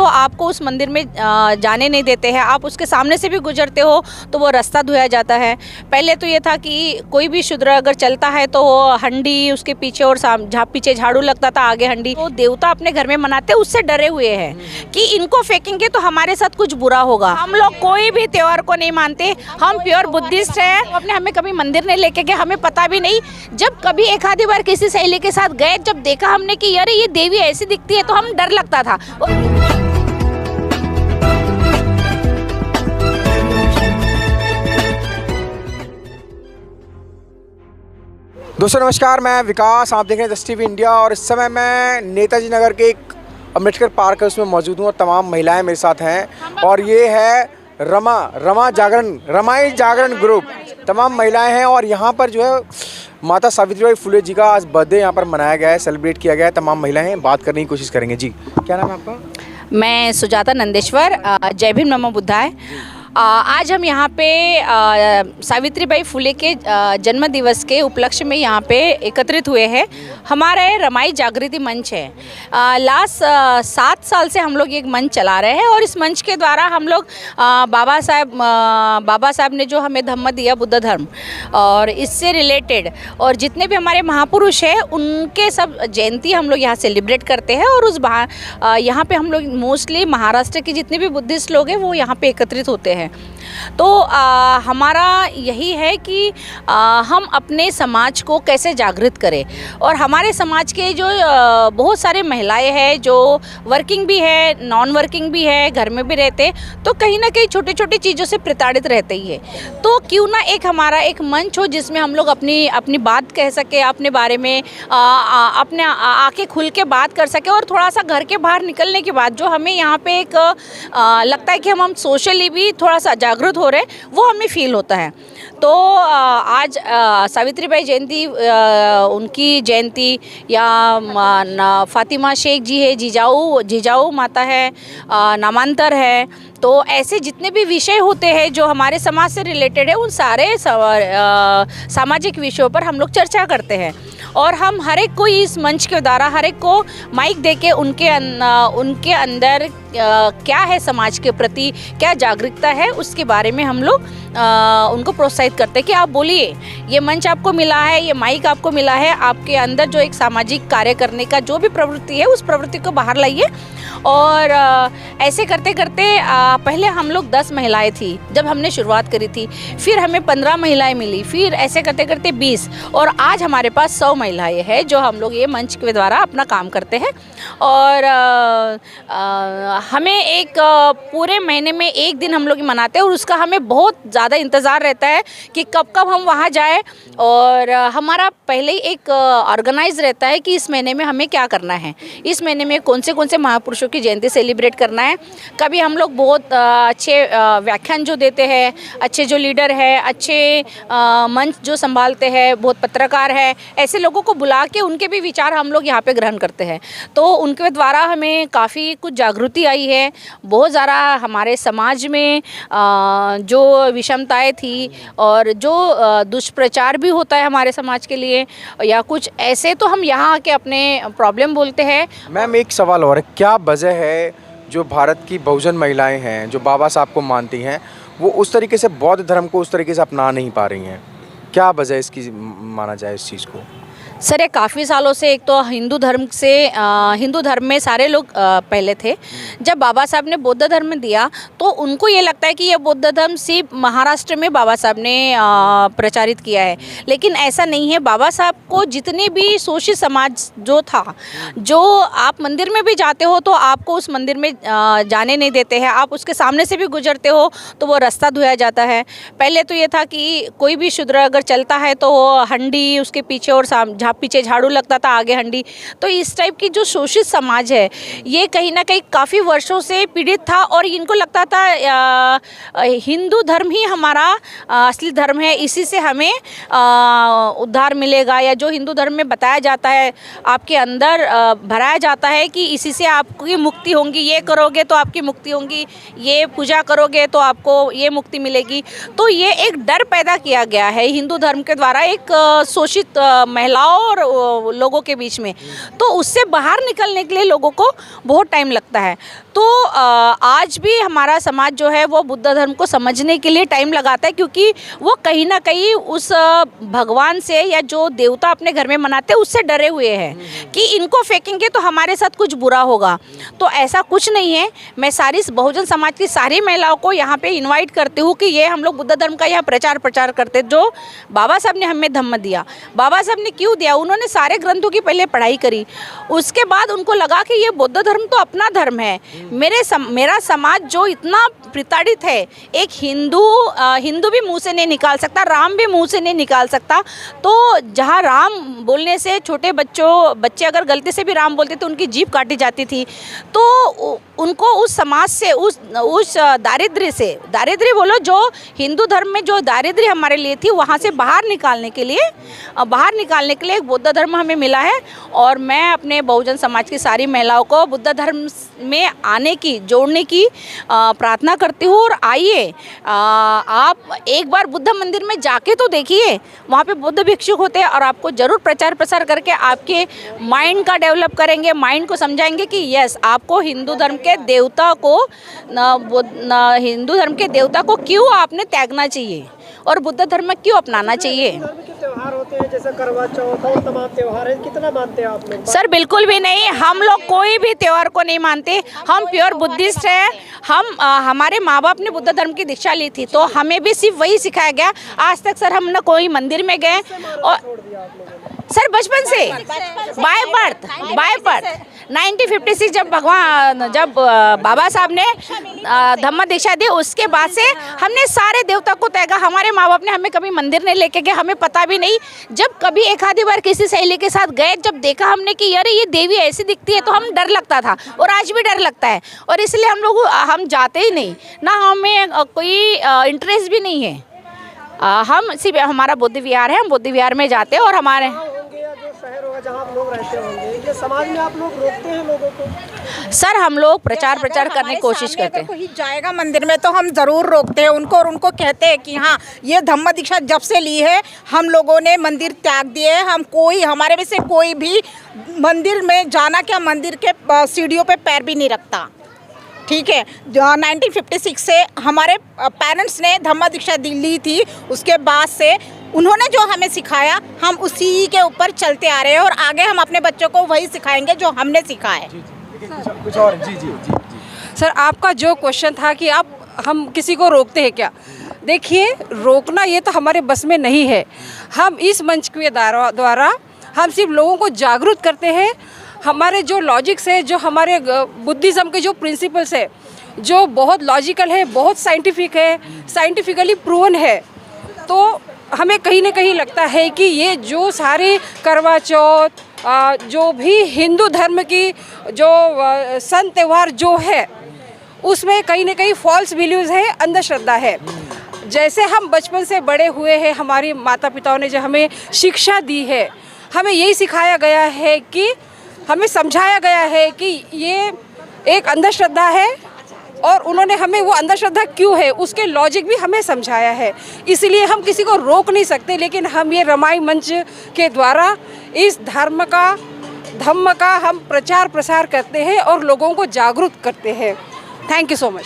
आपको उस मंदिर में जाने नहीं देते हैं। आप उसके सामने से भी गुजरते हो तो वो रास्ता धोया जाता है। पहले तो ये था कि कोई भी शूद्र अगर चलता है तो वो हंडी उसके पीछे और पीछे झाड़ू लगता था, आगे हंडी। तो देवता अपने घर में मनाते उससे डरे हुए हैं कि इनको फेंकेंगे तो हमारे साथ कुछ बुरा होगा। हम लोग कोई भी त्योहार को नहीं मानते, हम प्योर बुद्धिस्ट हैं। अपने हमें कभी मंदिर नहीं लेके गए, हमें पता भी नहीं। जब कभी एक आधी बार किसी सहेली के साथ गए, जब देखा हमने कि यार ये देवी ऐसी दिखती है, तो हम डर लगता था। दोस्तों नमस्कार, मैं विकास, आप देख रहे हैं जस्ट टीवी इंडिया। और इस समय मैं नेताजी नगर के एक अम्बेडकर पार्क है उसमें मौजूद हूँ और तमाम महिलाएं मेरे साथ हैं। और ये है रमाई जागरण ग्रुप, तमाम महिलाएं हैं। और यहाँ पर जो है माता सावित्रीबाई फुले जी का आज बर्थडे यहाँ पर मनाया गया है, सेलिब्रेट किया गया है। तमाम महिलाएं हैं, बात करने की कोशिश करेंगे। जी, क्या नाम है आपका? मैं सुजाता नंदेश्वर, जय भीम नमो बुद्धाय। आज हम यहाँ पे सावित्रीबाई फुले के जन्म दिवस के उपलक्ष्य में यहाँ पे एकत्रित हुए हैं। हमारा रमाई जागृति मंच है। लास्ट 7 साल से हम लोग एक मंच चला रहे हैं और इस मंच के द्वारा हम लोग बाबा साहब ने जो हमें धम्म दिया, बुद्ध धर्म, और इससे रिलेटेड और जितने भी हमारे महापुरुष हैं उनके सब जयंती हम लोग यहाँ सेलिब्रेट करते हैं। और उस यहाँ पे हम लोग मोस्टली महाराष्ट्र के जितने भी बुद्धिस्ट लोग हैं वो यहाँ पे एकत्रित होते हैं। तो हमारा यही है कि हम अपने समाज को कैसे जागृत करें। और हमारे समाज के जो बहुत सारे महिलाएं हैं जो वर्किंग भी है, नॉन वर्किंग भी है, घर में भी रहते, तो कहीं ना कहीं छोटी छोटी चीज़ों से प्रताड़ित रहते ही है। तो क्यों ना हमारा एक मंच हो जिसमें हम लोग अपनी बात कह सके, अपने बारे में अपने आके खुल के बात कर सके। और थोड़ा सा घर के बाहर निकलने के बाद जो हमें यहाँ पे एक लगता है कि हम सोशली भी थोड़ा सा जागरूक हो रहे, वो हमें फील होता है। तो आज सावित्रीबाई जयंती, उनकी जयंती, या फातिमा शेख जी है, जिजाऊ माता है, नामांतर है, तो ऐसे जितने भी विषय होते हैं जो हमारे समाज से रिलेटेड है, उन सारे सामाजिक विषयों पर हम लोग चर्चा करते हैं। और हम हर एक को इस मंच के द्वारा हर एक को माइक देके उनके अंदर क्या है, समाज के प्रति क्या जागरूकता है, उसके बारे में हम लोग उनको प्रोत्साहित करते हैं कि आप बोलिए, ये मंच आपको मिला है, ये माइक आपको मिला है, आपके अंदर जो एक सामाजिक कार्य करने का जो भी प्रवृत्ति है उस प्रवृत्ति को बाहर लाइए। और ऐसे करते करते पहले हम लोग 10 महिलाएं थी जब हमने शुरुआत करी थी, फिर हमें 15 महिलाएं मिली, फिर ऐसे करते करते 20, और आज हमारे पास 100 महिलाएं हैं जो हम लोग ये मंच के द्वारा अपना काम करते हैं। और हमें एक पूरे महीने में एक दिन हम लोग मनाते हैं और उसका हमें बहुत ज़्यादा इंतज़ार रहता है कि कब हम वहाँ जाए। और हमारा पहले ही एक ऑर्गेनाइज रहता है कि इस महीने में हमें क्या करना है, इस महीने में कौन से महापुरुषों की जयंती सेलिब्रेट करना है। कभी हम लोग बहुत अच्छे व्याख्यान जो देते हैं, अच्छे जो लीडर है, अच्छे मंच जो संभालते हैं, बहुत पत्रकार है, ऐसे लोगों को बुला के उनके भी विचार हम लोग यहाँ पे ग्रहण करते हैं। तो उनके द्वारा हमें काफ़ी कुछ जागृति आई है। बहुत ज़्यादा हमारे समाज में जो विषमताएं थी और जो दुष्प्रचार भी होता है हमारे समाज के लिए या कुछ ऐसे, तो हम यहाँ आके अपने प्रॉब्लम बोलते हैं। मैम, एक सवाल और है, क्या वजह है जो भारत की बहुजन महिलाएं हैं जो बाबा साहब को मानती हैं, वो उस तरीके से बौद्ध धर्म को उस तरीके से अपना नहीं पा रही हैं? क्या वजह इसकी माना जाए इस चीज़ को? सर, ये काफ़ी सालों से एक तो हिंदू धर्म में सारे लोग पहले थे। जब बाबा साहब ने बौद्ध धर्म दिया तो उनको ये लगता है कि ये बौद्ध धर्म सिर्फ महाराष्ट्र में बाबा साहब ने प्रचारित किया है, लेकिन ऐसा नहीं है। बाबा साहब को जितने भी शोषित समाज जो था, जो आप मंदिर में भी जाते हो तो आपको उस मंदिर में जाने नहीं देते हैं, आप उसके सामने से भी गुजरते हो तो वो रास्ता धोया जाता है। पहले तो ये था कि कोई भी शूद्र अगर चलता है तो वो हंडी उसके पीछे और पीछे झाड़ू लगता था, आगे हंडी। तो इस टाइप की जो शोषित समाज है ये कहीं ना कहीं काफ़ी वर्षों से पीड़ित था और इनको लगता था हिंदू धर्म ही हमारा असली धर्म है, इसी से हमें उद्धार मिलेगा, या जो हिंदू धर्म में बताया जाता है आपके अंदर भराया जाता है कि इसी से आपकी मुक्ति होगी, ये करोगे तो आपकी मुक्ति होगी, ये पूजा करोगे तो आपको ये मुक्ति मिलेगी। तो ये एक डर पैदा किया गया है हिंदू धर्म के द्वारा एक शोषित महिलाओं और लोगों के बीच में, तो उससे बाहर निकलने के लिए लोगों को बहुत टाइम लगता है। तो आज भी हमारा समाज जो है वो बुद्ध धर्म को समझने के लिए टाइम लगाता है, क्योंकि वो कहीं ना कहीं उस भगवान से या जो देवता अपने घर में मनाते हैं उससे डरे हुए हैं कि इनको फेंकेंगे तो हमारे साथ कुछ बुरा होगा। तो ऐसा कुछ नहीं है। मैं सारी बहुजन समाज की सारी महिलाओं को यहाँ पे इनवाइट करती हूँ कि ये हम लोग बुद्ध धर्म का यहाँ प्रचार करते, जो बाबा साहब ने हमें धम्म दिया। बाबा साहब ने क्यों दिया? उन्होंने सारे ग्रंथों की पहले पढ़ाई करी, उसके बाद उनको लगा कि ये बुद्ध धर्म तो अपना धर्म है। मेरा समाज जो इतना प्रताड़ित है, एक हिंदू भी मुंह से नहीं निकाल सकता, राम भी मुंह से नहीं निकाल सकता। तो जहाँ राम बोलने से छोटे बच्चे अगर गलती से भी राम बोलते तो उनकी जीभ काटी जाती थी। तो उनको उस समाज से, उस दारिद्र्य बोलो, जो हिंदू धर्म में जो दारिद्र्य हमारे लिए थी, वहाँ से बाहर निकालने के लिए एक बुद्ध धर्म हमें मिला है। और मैं अपने बहुजन समाज की सारी महिलाओं को बुद्ध धर्म में आने की, जोड़ने की प्रार्थना करती हूँ। और आइए, आप एक बार बुद्ध मंदिर में जाके तो देखिए, वहाँ पे बुद्ध भिक्षुक होते हैं और आपको ज़रूर प्रचार प्रसार करके आपके माइंड का डेवलप करेंगे, माइंड को समझाएंगे कि यस, आपको हिंदू धर्म के देवता को क्यों आपने त्यागना चाहिए और बुद्ध धर्म क्यों अपनाना चाहिए। धर्म के त्योहार होते हैं जैसे करवा चौथ और तमाम त्योहार हैं, कितना मानते हैं आप लोग? सर बिल्कुल भी नहीं, हम लोग कोई भी त्योहार को नहीं मानते। हम प्योर बुद्धिस्ट हैं। हमारे माँ बाप ने बुद्ध धर्म की दीक्षा ली थी, तो हमें भी सिर्फ वही सिखाया गया। आज तक सर हम न कोई मंदिर में गए, और सर बचपन से बाय बर्थ 1956 जब बाबा साहब ने धम्म दीक्षा दी, उसके बाद से हमने सारे देवता को त्यागा। हमारे माँ बाप ने हमें कभी मंदिर नहीं लेके गए, हमें पता भी नहीं। जब कभी एक आधी बार किसी सहेली के साथ गए, जब देखा हमने कि यार ये देवी ऐसी दिखती है, तो हम डर लगता था और आज भी डर लगता है, और इसलिए हम जाते ही नहीं, ना हमें कोई इंटरेस्ट भी नहीं है। हम सिर्फ, हमारा बुद्ध विहार है, हम बुद्ध विहार में जाते हैं। और हमारे जो शहर होगा जहाँ आप लोग रहते होंगे, ये समाज में आप लोग रोकते हैं लोगों को? सर हम लोग प्रचार करने की कोशिश करते हैं। कोई जाएगा मंदिर में तो हम ज़रूर रोकते हैं उनको, और उनको कहते हैं कि हाँ, ये धम्म दीक्षा जब से ली है हम लोगों ने मंदिर त्याग दिए। हमारे में से कोई भी मंदिर में जाना क्या, मंदिर के सीढ़ियों पे पैर भी नहीं रखता। ठीक है, 1956 से हमारे पेरेंट्स ने धम्म दीक्षा ली थी, उसके बाद से उन्होंने जो हमें सिखाया हम उसी के ऊपर चलते आ रहे हैं, और आगे हम अपने बच्चों को वही सिखाएंगे जो हमने सीखा है। कुछ और जी। सर आपका जो क्वेश्चन था कि हम किसी को रोकते हैं क्या, देखिए रोकना ये तो हमारे बस में नहीं है। हम इस मंच के द्वारा हम सिर्फ लोगों को जागरूक करते हैं। हमारे जो लॉजिक्स है, जो हमारे बुद्धिज़्म के जो प्रिंसिपल्स है, जो बहुत लॉजिकल है, बहुत साइंटिफिक है, साइंटिफिकली प्रूवन है, तो हमें कहीं ना कहीं लगता है कि ये जो सारे करवा चौथ, जो भी हिंदू धर्म की जो सन त्यौहार जो है, उसमें कहीं ना कहीं फॉल्स बिलीव्स है, अंधश्रद्धा है। जैसे हम बचपन से बड़े हुए हैं, हमारी माता पिताओं ने जो हमें शिक्षा दी है, हमें यही सिखाया गया है कि, हमें समझाया गया है कि ये एक अंधश्रद्धा है, और उन्होंने हमें वो अंधश्रद्धा क्यों है उसके लॉजिक भी हमें समझाया है। इसलिए हम किसी को रोक नहीं सकते, लेकिन हम ये रामायण मंच के द्वारा इस धम्म का हम प्रचार प्रसार करते हैं और लोगों को जागरूक करते हैं। Thank you so much.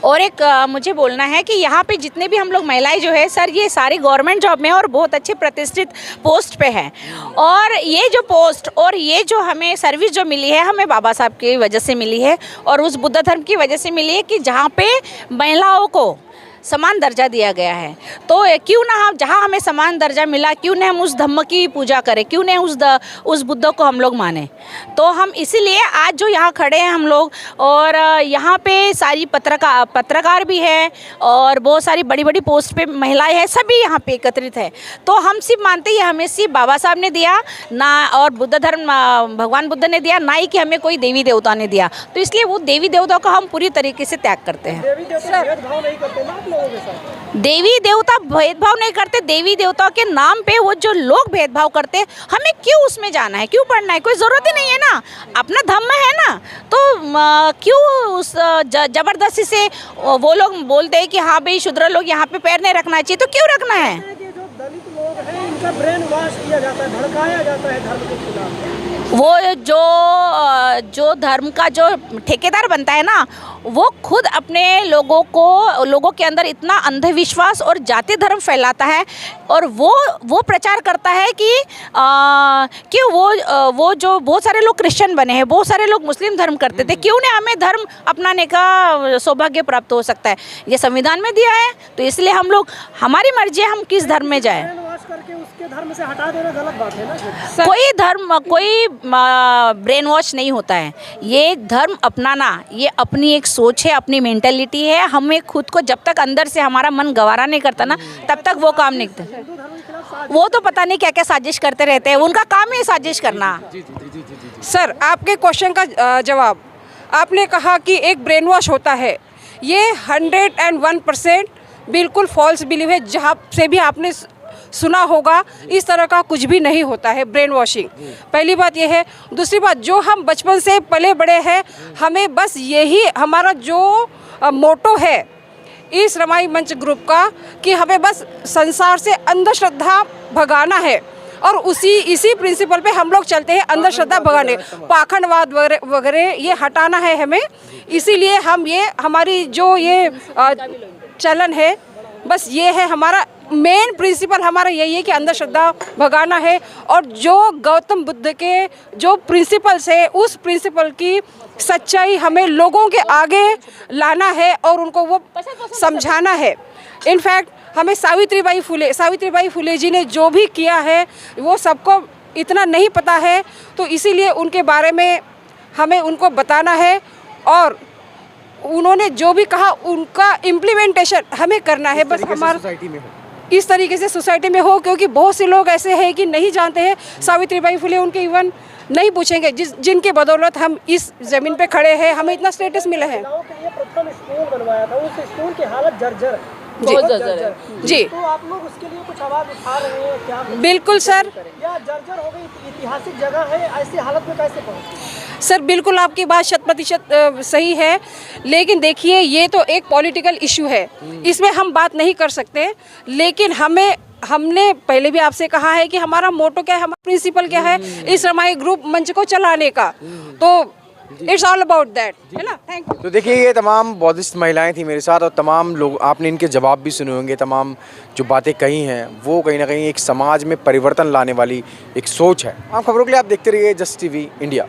और एक मुझे बोलना है कि यहाँ पे जितने भी हम लोग महिलाएं जो है सर, ये सारी गवर्नमेंट जॉब में और बहुत अच्छे प्रतिष्ठित पोस्ट पे हैं। और ये जो पोस्ट और ये जो हमें सर्विस जो मिली है, हमें बाबा साहब की वजह से मिली है और उस बुद्ध धर्म की वजह से मिली है कि जहाँ पे महिलाओं को समान दर्जा दिया गया है। तो क्यों ना हम, जहाँ हमें समान दर्जा मिला, क्यों ना हम उस धम्म की पूजा करें, क्यों ना उस बुद्ध को हम लोग माने। तो हम इसीलिए आज जो यहाँ खड़े हैं हम लोग, और यहाँ पे सारी पत्रकार भी है और बहुत सारी बड़ी बड़ी पोस्ट पे महिलाएं हैं, सभी यहाँ पे एकत्रित है। तो हम सिर्फ मानते हैं हमें सिर्फ बाबा साहब ने दिया ना, और बुद्ध धर्म भगवान बुद्ध ने दिया, ना ही कि हमें कोई देवी देवता ने दिया। तो इसलिए वो देवी देवता को हम पूरी तरीके से त्याग करते हैं। देवी देवता भेदभाव नहीं करते ना आप लोगों के साथ? देवी देवता भेदभाव नहीं करते। देवी देवताओं के नाम पे वो जो लोग भेदभाव करते, हमें क्यों उसमें जाना है, क्यों पढ़ना है, कोई ज़रूरत ही नहीं है ना, अपना धर्म है ना। तो क्यों उस जबरदस्ती से वो लोग बोलते हैं कि हाँ भाई शूद्र लोग यहाँ पे पैर नहीं रखना चाहिए, तो क्यों रखना है। जो दलित लोग हैं मतलब ब्रेन वॉश किया जाता है, भड़काया जाता है धर्म के खिलाफ। वो जो धर्म का जो ठेकेदार बनता है ना, वो खुद अपने लोगों के अंदर इतना अंधविश्वास और जाति धर्म फैलाता है, और वो प्रचार करता है कि वो जो बहुत सारे लोग क्रिश्चियन बने हैं, बहुत सारे लोग मुस्लिम धर्म करते थे, क्यों नहीं हमें धर्म अपनाने का सौभाग्य प्राप्त हो सकता है। ये संविधान में दिया है, तो इसलिए हम लोग, हमारी मर्जी है हम किस धर्म में जाएं। ब्रेन वॉश करके उसके धर्म से हटा देना गलत बात है ना। कोई धर्म, कोई ब्रेन वॉश नहीं होता है। ये धर्म अपनाना, ये अपनी एक सोच है, अपनी मेंटालिटी है। हमें खुद को जब तक अंदर से हमारा मन गवारा नहीं करता ना, तब तक वो काम नहीं करता। वो तो पता नहीं क्या क्या साजिश करते रहते हैं, उनका काम ही साजिश करना। सर, आपके क्वेश्चन का जवाब, आपने कहा कि एक ब्रेन वॉश होता है, ये 101% बिल्कुल फॉल्स बिलीव है। जहाँ से भी आपने सुना होगा, इस तरह का कुछ भी नहीं होता है ब्रेन वॉशिंग। पहली बात यह है। दूसरी बात, जो हम बचपन से पले बड़े हैं, हमें बस यही हमारा जो मोटो है इस रमाई मंच ग्रुप का, कि हमें बस संसार से अंधश्रद्धा भगाना है, और इसी प्रिंसिपल पे हम लोग चलते हैं। अंधश्रद्धा भगाने, पाखंडवाद वगैरह ये हटाना है हमें। इसीलिए हम ये हमारी जो ये चलन है, बस ये है हमारा मेन प्रिंसिपल, हमारा यही है कि अंधश्रद्धा भगाना है। और जो गौतम बुद्ध के जो प्रिंसिपल्स है, उस प्रिंसिपल की सच्चाई हमें लोगों के आगे लाना है और उनको वो समझाना है। इनफैक्ट हमें सावित्रीबाई फुले जी ने जो भी किया है, वो सबको इतना नहीं पता है, तो इसीलिए उनके बारे में हमें उनको बताना है, और उन्होंने जो भी कहा उनका इम्प्लीमेंटेशन हमें करना है। बस हमारा इस तरीके से सोसाइटी में हो, क्योंकि बहुत से लोग ऐसे हैं कि नहीं जानते हैं सावित्रीबाई फुले, उनके इवन नहीं पूछेंगे, जिनके बदौलत हम इस ज़मीन पे खड़े हैं, हमें इतना स्टेटस मिला है। महिलाओं के लिए प्रथम स्कूल बनवाया था, उस स्कूल की हालत जर्जर, बहुत जर्जर है। जी। तो आप लोग उसके लिए कुछ आवाज़ उठा रहे हैं क्या? बिल्कुल सर। या जर्जर हो गई, ऐतिहासिक जगह है, ऐसी हालत में कैसे पहुंची? सर बिल्कुल आपकी बात 100% सही है, लेकिन देखिए ये तो एक पॉलिटिकल इशू है, इसमें हम बात नहीं कर सकते। लेकिन हमने पहले भी आपसे कहा है कि हमारा मोटो क्या है, हमारा प्रिंसिपल क्या है इस रमाई ग्रुप मंच को चलाने का, तो इट्स ऑल अबाउट दैट, है ना। Thank you. तो देखिए, ये तमाम बौद्धिस्ट महिलाएं थी मेरे साथ, और तमाम लोग, आपने इनके जवाब भी सुने होंगे। तमाम जो बातें कही हैं, वो कहीं ना कहीं एक समाज में परिवर्तन लाने वाली एक सोच है। आम खबरों के लिए आप देखते रहिए जस्ट टीवी इंडिया।